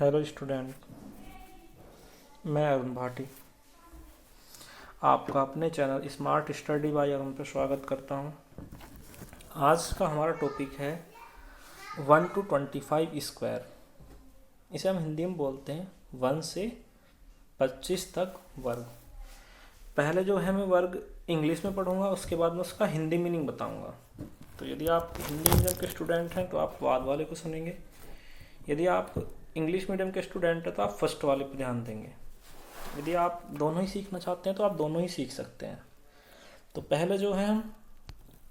Hello student, मैं अरुण भाटी आपका अपने channel smart study bye Arun पर स्वागत करता हूं। आज का हमारा टॉपिक है 1 to 25 स्क्वायर। इसे हम हिंदी में बोलते हैं 1 से 25 तक वर्ग। पहले जो है मैं वर्ग इंग्लिश में पढ़ूंगा, उसके बाद मैं उसका हिंदी मीनिंग बताऊंगा। तो यदि आप हिंदी मीडियम के स्टूडेंट हैं तो आप बाद वाले को सुनेंगे, यदि आप इंग्लिश मीडियम के स्टूडेंट हैं तो आप फर्स्ट वाले पर ध्यान देंगे। यदि आप दोनों ही सीखना चाहते हैं तो आप दोनों ही सीख सकते हैं। तो पहले जो है हम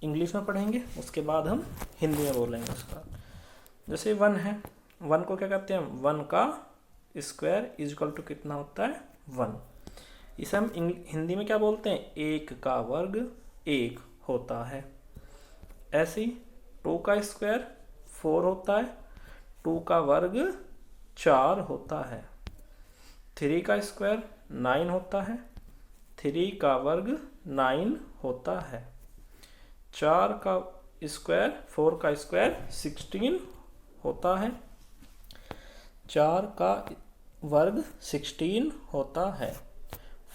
इंग्लिश में पढ़ेंगे, उसके बाद हम हिंदी में बोलेंगे उसका। जैसे 1 है, 1 को क्या कहते हैं हम? 1 का स्क्वायर इज इक्वल टू कितना होता है? 1। इसे हम हिंदी में क्या बोलते हैं? 1 का वर्ग 1 होता है। ऐसे ही 2 का स्क्वायर 4 होता है, 2 का वर्ग 4 होता है। 3 का स्क्वायर 9 होता है, 3 का वर्ग 9 होता है। 4 का स्क्वायर 4 का स्क्वायर 16 होता है, 4 का वर्ग 16 होता है।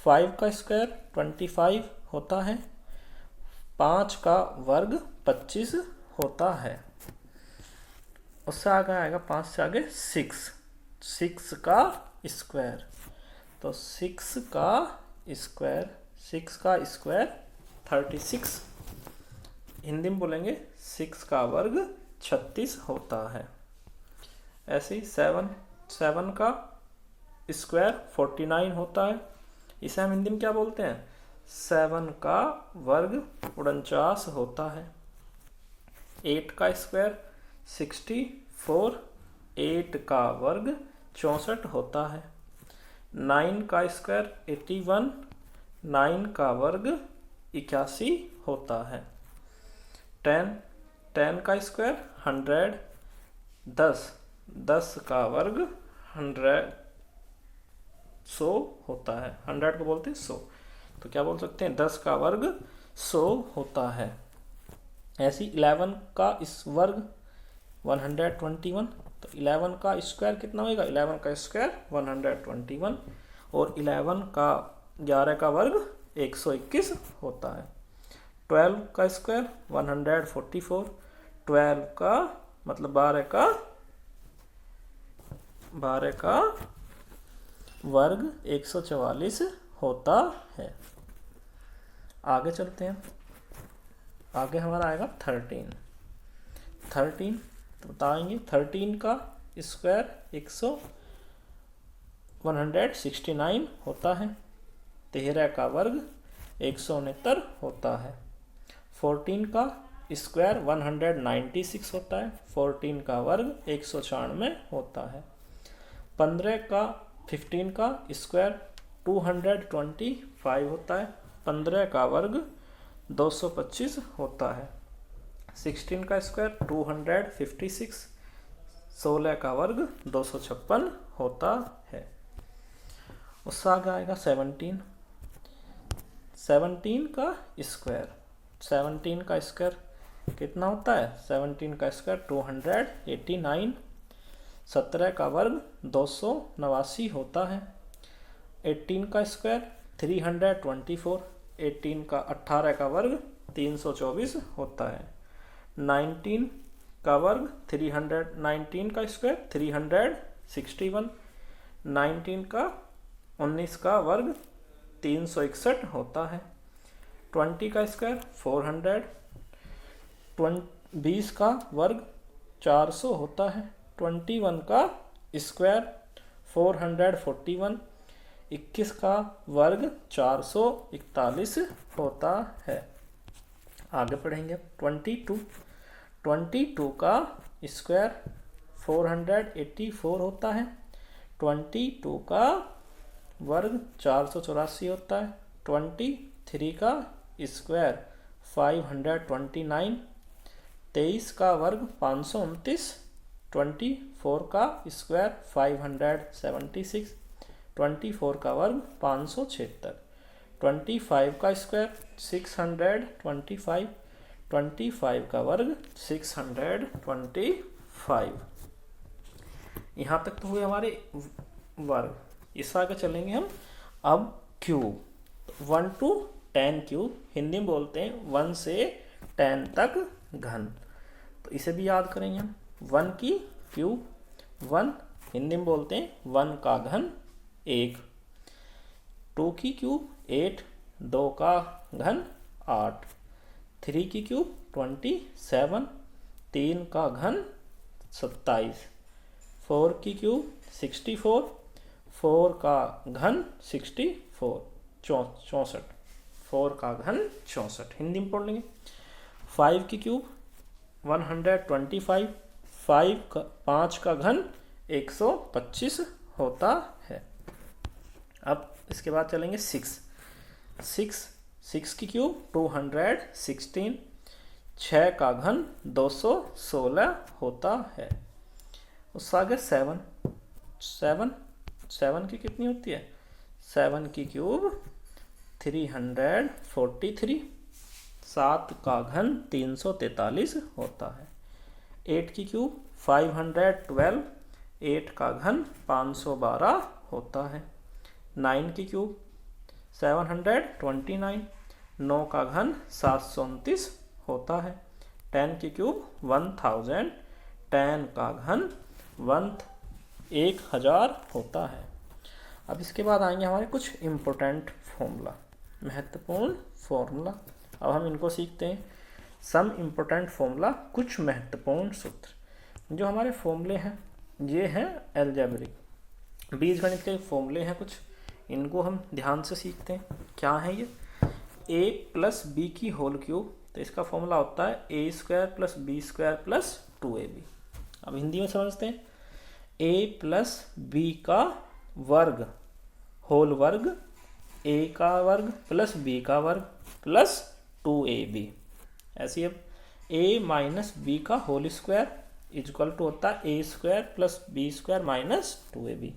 5 का स्क्वायर 25 होता है, 5 का वर्ग 25 होता है। उससे आगे आएगा 5 से आगे 6 का स्क्वायर। तो 6 का स्क्वायर 36। हिंदी में बोलेंगे 6 का वर्ग 36 होता है। ऐसे ही 7 का स्क्वायर 49 होता है। इसे हम हिंदी में क्या बोलते हैं? 7 का वर्ग 49 होता है। 8 का स्क्वायर 64, 8 का वर्ग 64 होता है। 9 का स्क्वायर 81, 9 का वर्ग 81 होता है। 10 का स्क्वायर 100, 10 का वर्ग 100 होता है। 100 को बोलते हैं 100, तो क्या बोल सकते हैं? 10 का वर्ग 100 होता है। ऐसी 11 का वर्ग 121, तो 11 का स्क्वायर कितना होगा? 11 का स्क्वायर 121, और 11 का वर्ग 121 होता है। 12 का स्क्वायर 144, 12 का मतलब 12 का वर्ग 144 होता है। आगे चलते हैं, आगे हमारा आएगा 13। तो बताएंगे 13 का स्क्वायर 169 होता है। 13 का वर्ग 169 होता है। 14 का स्क्वायर 196 होता है। 14 का वर्ग 196 होता है। 15 का स्क्वायर 225 होता है। 15 का वर्ग 225 होता है। 16 का स्क्वायर 256, 16 का वर्ग 256 होता है। उससे आगे आएगा 17 का स्क्वायर। 17 का स्क्वायर कितना होता है? 17 का स्क्वायर 289, 17 का वर्ग 289 होता है। 18 का स्क्वायर 324, 18 का वर्ग 324 होता है। 19 का वर्ग 19 का स्क्वायर 361, 19 का वर्ग 361 होता है। 20 का स्क्वायर 400, 20 का वर्ग 400 होता है। 21 का स्क्वायर 441, 21 का वर्ग 441 होता है। आगे पढ़ेंगे 22 का स्क्वायर 484 होता है। 22 का वर्ग 484 होता है। 23 का स्क्वायर 529, 23 का वर्ग 529। 24 का स्क्वायर 576, 24 का वर्ग 576। 25 का स्क्वायर 625, 25 का वर्ग 625। यहाँ तक तो हुए हमारे वर्ग। इस आगे चलेंगे हम अब क्यूब। 1 to 10 क्यूब, हिंदी में बोलते हैं 1 से 10 तक घन। तो इसे भी याद करेंगे हम। 1 की क्यूब 1, हिंदी में बोलते हैं 1 का घन 1। 2 की क्यूब 8, 2 का घन 8। 3 की क्यूब 27, 3 का घन 27। 4 की क्यूब 64, 4 का घन 64, 64, 4 का घन 64, हिंदी में पढ़ लेंगे। 5 की क्यूब 125, 5 का घन 125 होता है। अब इसके बाद चलेंगे 6 की क्यूब 216, 6 का घन 216 होता है। उससे आगे 7 की कितनी होती है? 7 की क्यूब 343, 7 का घन 343 होता है। 8 की क्यूब 512, 8 का घन 512 होता है। 9 की क्यूब 729, 9 का घन 729 होता है। 10 की क्यूब 1000, 10 का घन 1000 होता है। अब इसके बाद आएंगे हमारे कुछ इम्पोर्टेंट फॉर्मूला, महत्वपूर्ण फॉर्मूला। अब हम इनको सीखते हैं। सम इम्पोर्टेंट फॉर्मूला, कुछ महत्वपूर्ण सूत्र। जो हमारे फॉर्मूले हैं ये हैं अलजेब्रिक, बीजगणित के फॉर्मूले हैं कुछ, इनको हम ध्यान से सीखते हैं। क्या है ये? a प्लस बी की होल क्यूब, तो इसका फॉर्मूला होता है a² plus b² plus 2ab। अब हिंदी में समझते हैं। a प्लस बी का वर्ग होल वर्ग, a का वर्ग प्लस b का वर्ग प्लस 2ab। ऐसे अब a माइनस बी का होल स्क्वायर इक्वल टू होता है a² plus b² minus 2ab।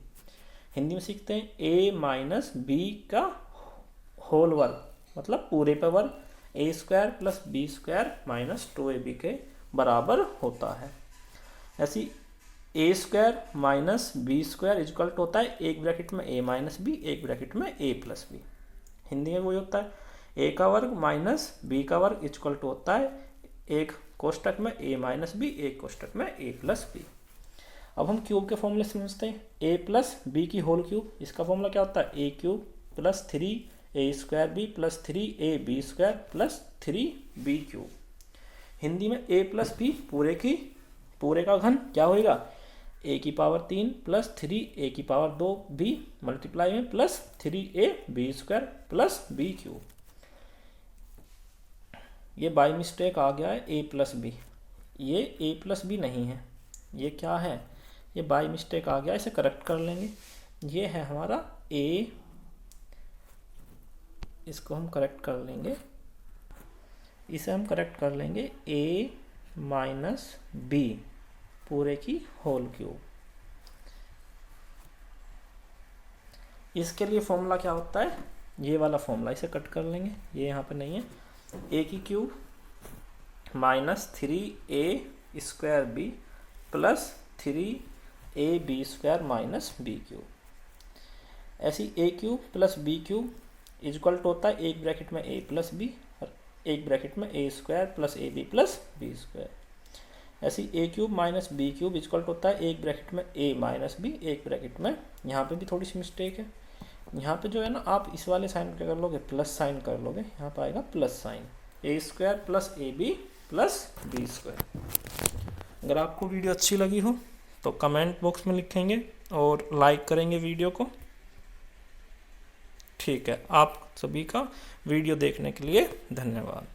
Hindi में सीखते हैं। a माइनस बी का होल वर्ग मतलब पूरे पे वर्ग, a² plus b² minus 2ab के बराबर होता है। ऐसी a² minus b² equal to होता है एक ब्रैकेट में a माइनस बी, एक ब्रैकेट में a प्लस बी। हिंदी में वही होता है a का वर्ग माइनस b का वर्ग इक्वल टू होता है एक कोष्टक में a माइनस बी, एक कोष्टक में a प्लस बी। अब हम क्यूब के फॉर्मूले समझते हैं। a प्लस बी की होल क्यूब, इसका फॉर्मूला क्या होता है? a cube plus 3a² plus 3ab² plus 3b cube. Hindi में a प्लस बी पूरे का घन क्या होएगा? a की पावर 3 प्लस 3a की पावर 2b मल्टीप्लाई में plus 3ab² plus b cube. ये बाय मिस्टेक आ गया है a प्लस बी, ये a प्लस बी नहीं है, ये क्या है? ये बाय मिस्टेक आ गया, इसे करेक्ट कर लेंगे। ये है हमारा a, इसको हम करेक्ट कर लेंगे, इसे हम करेक्ट कर लेंगे a माइनस बी पूरे की होल क्यूब। इसके लिए फॉर्मूला क्या होता है? ये वाला फॉर्मूला, इसे कट कर लेंगे, ये यहाँ पे नहीं है। a की cube minus 3a² plus 3ab² minus b cube. ऐसी a cube plus b cube equal to होता है एक ब्रैकेट में a प्लस बी और एक ब्रैकेट में a² plus ab plus b²। ऐसी a cube minus B cube equal to होता है एक ब्रैकेट में a माइनस बी, एक ब्रैकेट में, यहाँ पे भी थोड़ी सी मिस्टेक है, यहाँ पे जो है ना आप इस वाले साइन क्या कर लोगे? प्लस साइन कर लोगे, यहाँ पे आएगा plus sign a² plus ab plus b²। अगर आपको वीडियो अच्छी लगी हो तो कमेंट बॉक्स में लिखेंगे और लाइक करेंगे वीडियो को। ठीक है, आप सभी का वीडियो देखने के लिए धन्यवाद।